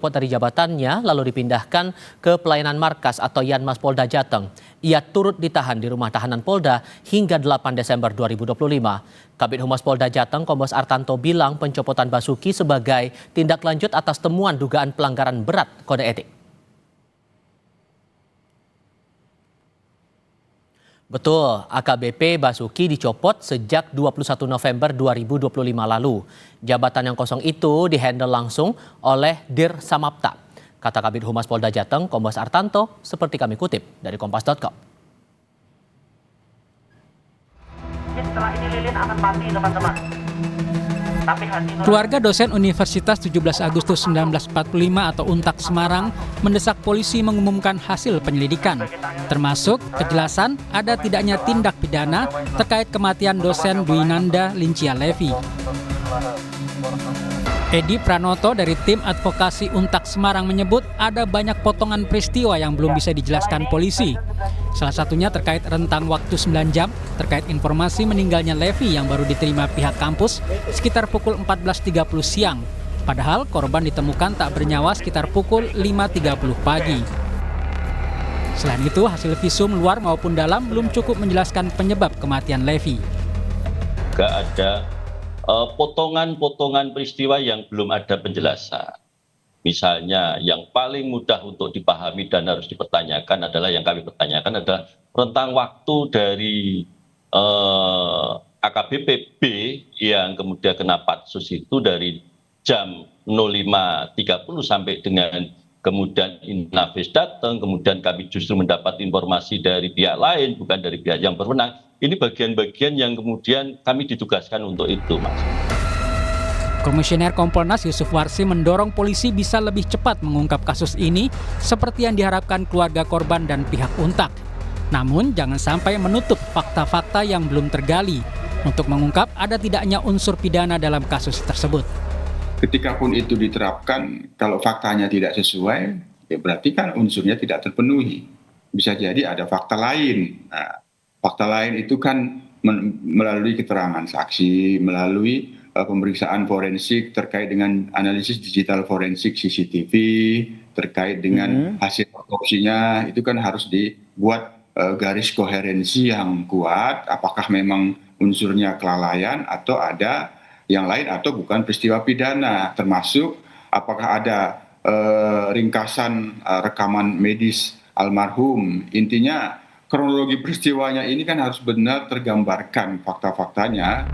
Dari jabatannya lalu dipindahkan ke pelayanan markas atau Yanmas Polda Jateng. Ia turut ditahan di rumah tahanan Polda hingga 8 Desember 2025. Kabid Humas Polda Jateng Kombes Artanto bilang pencopotan Basuki sebagai tindak lanjut atas temuan dugaan pelanggaran berat kode etik. Betul, AKBP Basuki dicopot sejak 21 November 2025 lalu. Jabatan yang kosong itu dihandle langsung oleh Dir Samapta. Kata Kabid Humas Polda Jateng, Kombes Artanto, seperti kami kutip dari kompas.com. Setelah ini lilin akan mati, teman-teman. Keluarga dosen Universitas 17 Agustus 1945 atau UNTAK Semarang mendesak polisi mengumumkan hasil penyelidikan, termasuk kejelasan ada tidaknya tindak pidana terkait kematian dosen Dwinanda Lincia Levi. Edi Pranoto dari tim advokasi UNTAK Semarang menyebut ada banyak potongan peristiwa yang belum bisa dijelaskan polisi. Salah satunya terkait rentang waktu 9 jam terkait informasi meninggalnya Levi yang baru diterima pihak kampus sekitar pukul 14.30 siang. Padahal korban ditemukan tak bernyawa sekitar pukul 5.30 pagi. Selain itu, hasil visum luar maupun dalam belum cukup menjelaskan penyebab kematian Levi. Gak ada potongan-potongan peristiwa yang belum ada penjelasan. Misalnya yang paling mudah untuk dipahami dan harus dipertanyakan adalah yang kami pertanyakan adalah rentang waktu dari AKBP B yang kemudian kena patsus itu dari jam 05.30 sampai dengan kemudian Inavis datang, kemudian kami justru mendapat informasi dari pihak lain, bukan dari pihak yang berwenang. Ini bagian-bagian yang kemudian kami ditugaskan untuk itu, Mas. Komisioner Kompolnas Yusuf Warsi mendorong polisi bisa lebih cepat mengungkap kasus ini seperti yang diharapkan keluarga korban dan pihak UNTAK. Namun jangan sampai menutup fakta-fakta yang belum tergali untuk mengungkap ada tidaknya unsur pidana dalam kasus tersebut. Ketikapun itu diterapkan, kalau faktanya tidak sesuai, ya berarti kan unsurnya tidak terpenuhi. Bisa jadi ada fakta lain. Nah, fakta lain itu kan melalui keterangan saksi, melalui pemeriksaan forensik terkait dengan analisis digital forensik CCTV, terkait dengan hasil otopsinya, itu kan harus dibuat garis koherensi yang kuat, apakah memang unsurnya kelalaian atau ada yang lain atau bukan peristiwa pidana, termasuk apakah ada ringkasan rekaman medis almarhum. Intinya kronologi peristiwanya ini kan harus benar tergambarkan fakta-faktanya.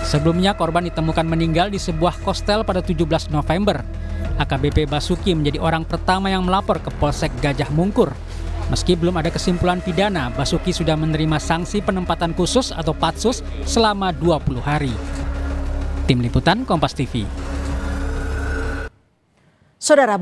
Sebelumnya korban ditemukan meninggal di sebuah kostel pada 17 November. AKBP Basuki menjadi orang pertama yang melapor ke Polsek Gajah Mungkur. Meski belum ada kesimpulan pidana, Basuki sudah menerima sanksi penempatan khusus atau patsus selama 20 hari. Tim Liputan Kompas TV. Saudara,